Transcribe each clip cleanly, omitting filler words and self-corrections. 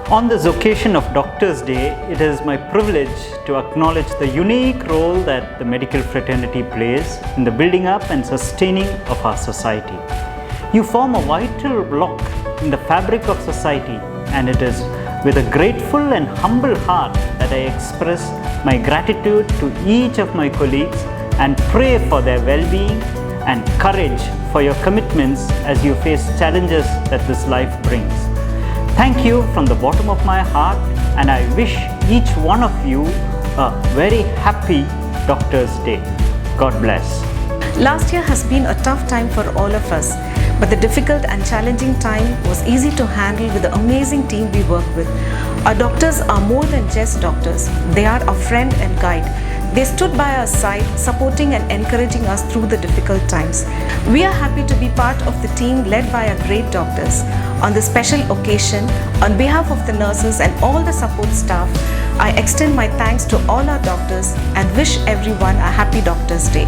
On this occasion of Doctors' Day, it is my privilege to acknowledge the unique role that the medical fraternity plays in the building up and sustaining of our society. You form a vital block in the fabric of society, and it is with a grateful and humble heart that I express my gratitude to each of my colleagues and pray for their well-being and courage for your commitments as you face challenges that this life brings. Thank you from the bottom of my heart, and I wish each one of you a very happy Doctors' Day. God bless. Last year has been a tough time for all of us, but the difficult and challenging time was easy to handle with the amazing team we work with. Our doctors are more than just doctors. They are our friend and guide. They stood by our side, supporting and encouraging us through the difficult times. We are happy to be part of the team led by our great doctors. On this special occasion, on behalf of the nurses and all the support staff, I extend my thanks to all our doctors and wish everyone a happy Doctors' Day.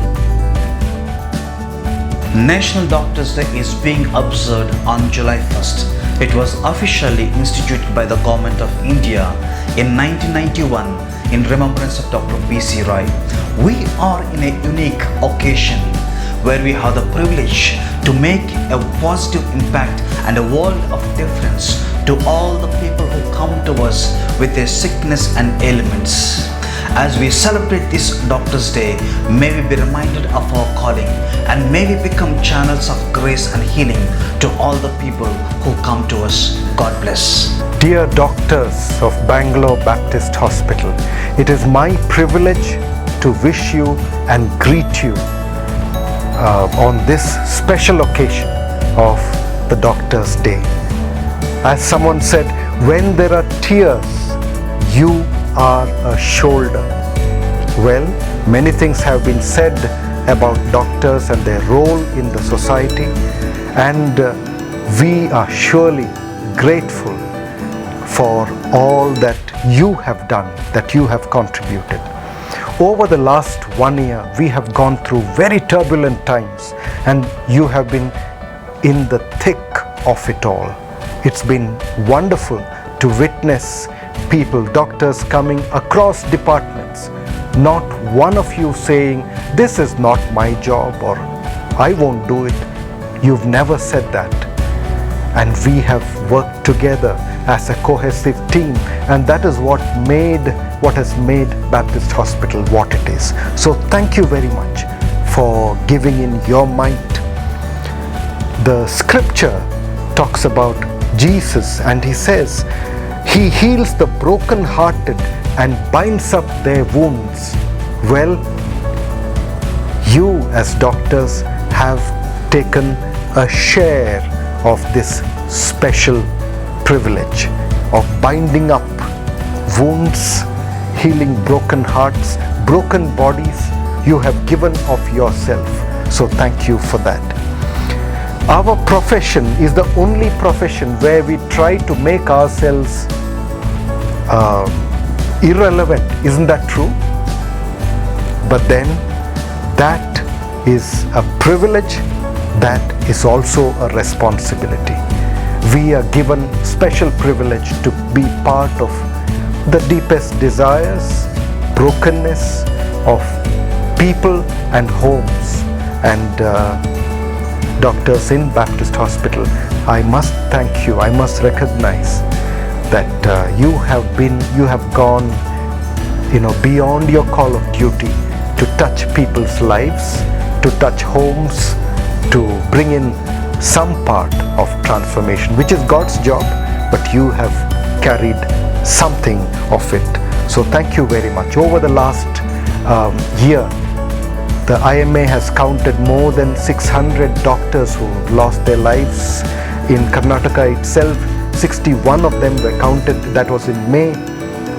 National Doctors' Day is being observed on July 1st. It was officially instituted by the Government of India in 1991 in remembrance of Dr. B.C. Roy. We are in a unique occasion where we have the privilege to make a positive impact and a world of difference to all the people who come to us with their sickness and ailments. As we celebrate this Doctors' Day, may we be reminded of our calling and may we become channels of grace and healing to all the people who come to us. God bless. Dear doctors of Bangalore Baptist Hospital, it is my privilege to wish you and greet you on this special occasion of the Doctors' Day. As someone said, when there are tears, you are a shoulder. Well, many things have been said about doctors and their role in the society, and we are surely grateful for all that you have done, that you have contributed. Over the last 1 year, we have gone through very turbulent times, and you have been in the thick of it all. It's been wonderful to witness people, doctors coming across departments, not one of you saying, this is not my job or I won't do it. You've never said that. And we have worked together as a cohesive team, and that is what has made Baptist Hospital what it is. So thank you very much for giving in your might. The scripture talks about Jesus, and he says, he heals the broken-hearted and binds up their wounds. Well, you as doctors have taken a share of this special privilege of binding up wounds, healing broken hearts, broken bodies. You have given of yourself. So thank you for that. Our profession is the only profession where we try to make ourselves irrelevant. Isn't that true? But then that is a privilege, that is also a responsibility. We are given special privilege to be part of the deepest desires, brokenness of people and homes. And doctors in Baptist Hospital, I must thank you. I must recognize that you have gone, beyond your call of duty to touch people's lives, to touch homes, to bring in some part of transformation, which is God's job, but you have carried something of it. So thank you very much. Over the last year, the IMA has counted more than 600 doctors who lost their lives. In Karnataka itself, 61 of them were counted, that was in May,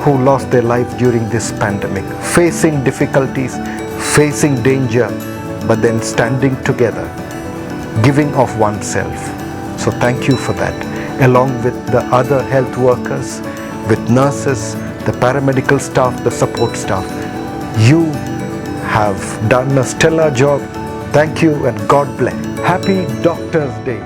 who lost their life during this pandemic, facing difficulties, facing danger, but then standing together, giving of oneself. So thank you for that. Along with the other health workers, with nurses, the paramedical staff, the support staff, you have done a stellar job. Thank you and God bless. Happy Doctors' Day.